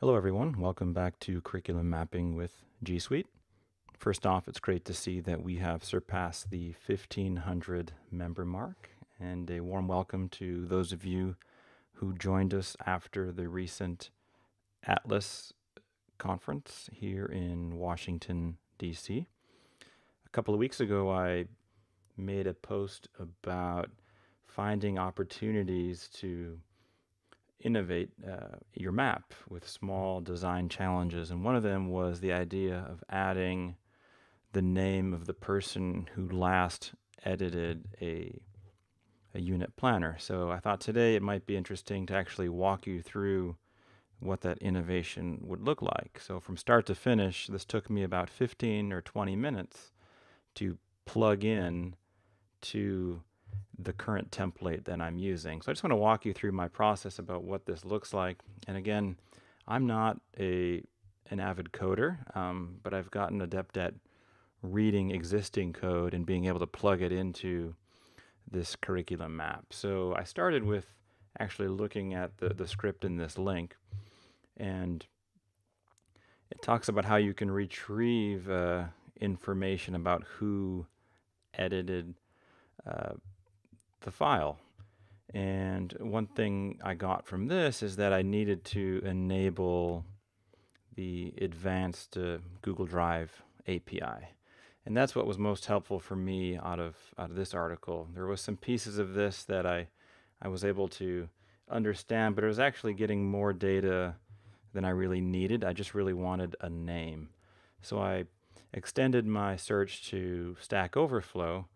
Hello everyone, welcome back to Curriculum Mapping with G Suite. First off, it's great to see that we have surpassed the 1,500 member mark, and a warm welcome to those of you who joined us after the recent Atlas conference here in Washington, D.C. A couple of weeks ago, I made a post about finding opportunities to innovate your map with small design challenges. And one of them was the idea of adding the name of the person who last edited a unit planner. So I thought today it might be interesting to actually walk you through what that innovation would look like. So from start to finish, this took me about 15 or 20 minutes to plug in to the current template that I'm using. So I just want to walk you through my process about what this looks like. And again, I'm not an avid coder, but I've gotten adept at reading existing code and being able to plug it into this curriculum map. So I started with actually looking at the script in this link, and it talks about how you can retrieve information about who edited uh, the file. And one thing I got from this is that I needed to enable the advanced Google Drive API. And that's what was most helpful for me out of this article. There was some pieces of this that I was able to understand, but it was actually getting more data than I really needed. I just really wanted a name. So I extended my search to Stack Overflow,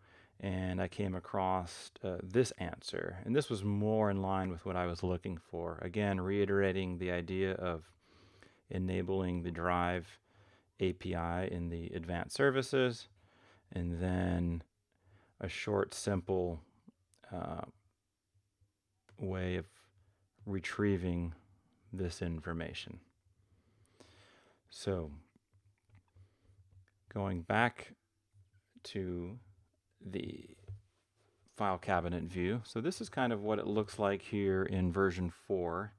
and I came across this answer. And this was more in line with what I was looking for. Again, reiterating the idea of enabling the Drive API in the advanced services, and then a short, simple uh, way of retrieving this information. So going back to the file cabinet view. So this is kind of what it looks like here in version 4.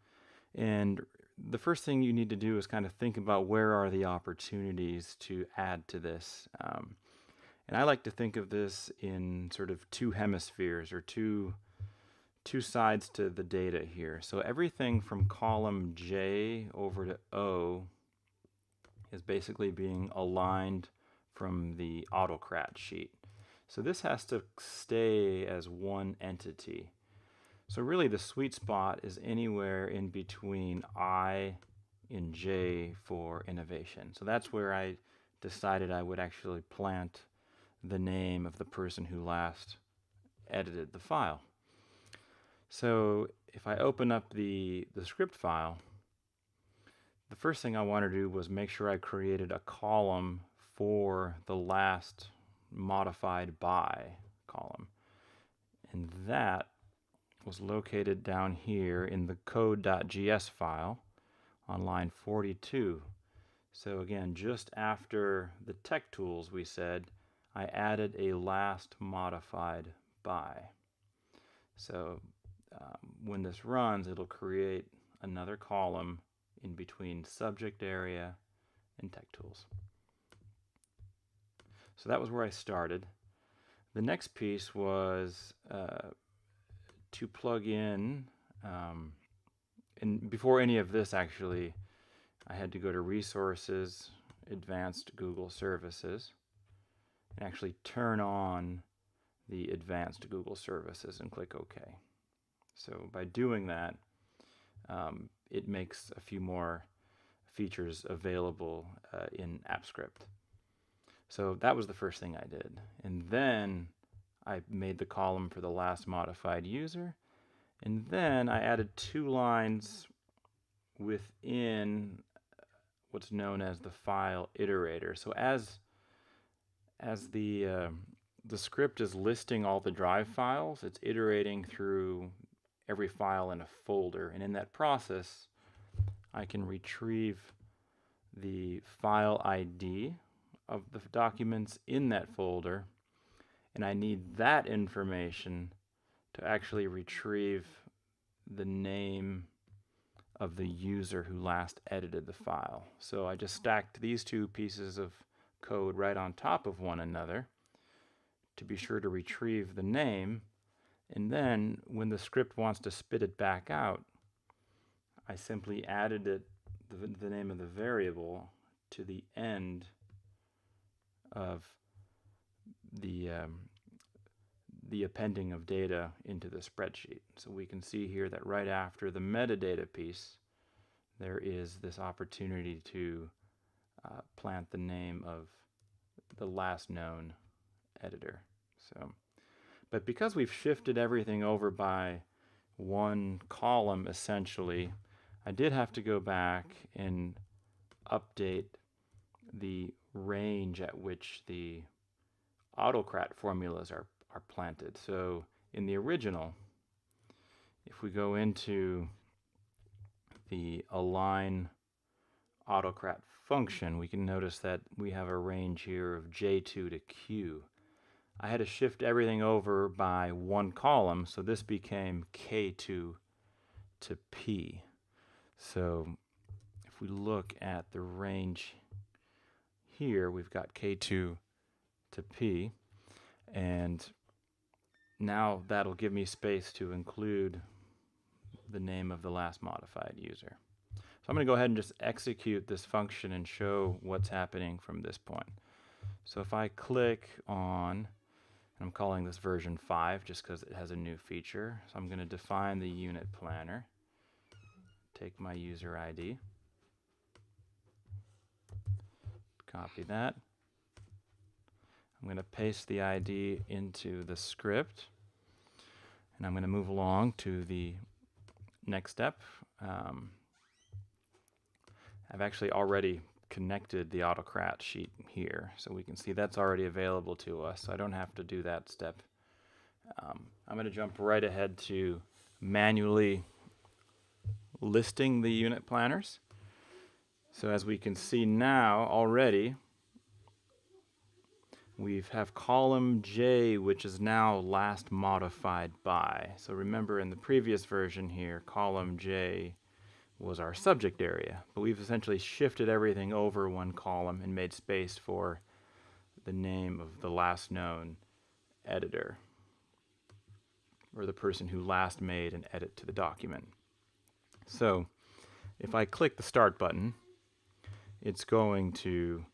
And the first thing you need to do is kind of think about where are the opportunities to add to this. And I like to think of this in sort of two hemispheres, or two sides to the data here. So everything from column J over to O is basically being aligned from the autocrat sheet. So this has to stay as one entity. So really the sweet spot is anywhere in between I and J for innovation. So that's where I decided I would actually plant the name of the person who last edited the file. So if I open up the script file, the first thing I want to do was make sure I created a column for the last modified by column. And that was located down here in the code.gs file on line 42. So again, just after the tech tools, we said I added a last modified by. So when this runs, it'll create another column in between subject area and tech tools. So that was where I started. The next piece was to plug in, and before any of this actually, I had to go to Resources, Advanced Google Services, and actually turn on the Advanced Google Services and click OK. So by doing that, it makes a few more features available in AppScript. So that was the first thing I did. And then I made the column for the last modified user. And then I added 2 lines within what's known as the file iterator. So as the script is listing all the drive files, it's iterating through every file in a folder. And in that process, I can retrieve the file ID of the documents in that folder, and I need that information to actually retrieve the name of the user who last edited the file. So I just stacked these two pieces of code right on top of one another to be sure to retrieve the name, and then when the script wants to spit it back out, I simply added the name of the variable to the end of the appending of data into the spreadsheet. So we can see here that right after the metadata piece, there is this opportunity to plant the name of the last known editor. But because we've shifted everything over by one column essentially, I did have to go back and update the range at which the autocrat formulas are planted. So in the original, if we go into the align autocrat function, we can notice that we have a range here of J2 to Q. I had to shift everything over by one column, so this became K2 to P. So if we look at the range here, we've got K2 to P, and now that'll give me space to include the name of the last modified user. So I'm going to go ahead and just execute this function and show what's happening from this point. So if I click on, I'm calling this version 5 just because it has a new feature. So I'm going to define the unit planner, take my user ID, copy that. I'm going to paste the ID into the script, and I'm going to move along to the next step. I've actually already connected the autocrat sheet here, so we can see that's already available to us, so I don't have to do that step. I'm going to jump right ahead to manually listing the unit planners. So as we can see now already, we have column J, which is now last modified by. So remember in the previous version here, column J was our subject area, but we've essentially shifted everything over one column and made space for the name of the last known editor, or the person who last made an edit to the document. So if I click the Start button, it's going to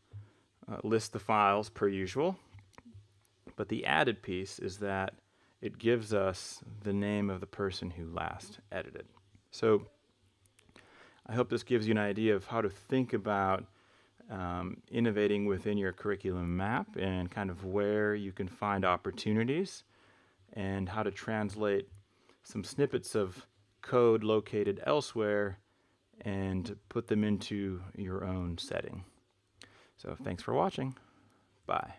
list the files per usual, but the added piece is that it gives us the name of the person who last edited. So I hope this gives you an idea of how to think about innovating within your curriculum map and kind of where you can find opportunities and how to translate some snippets of code located elsewhere and put them into your own setting. So thanks for watching. Bye.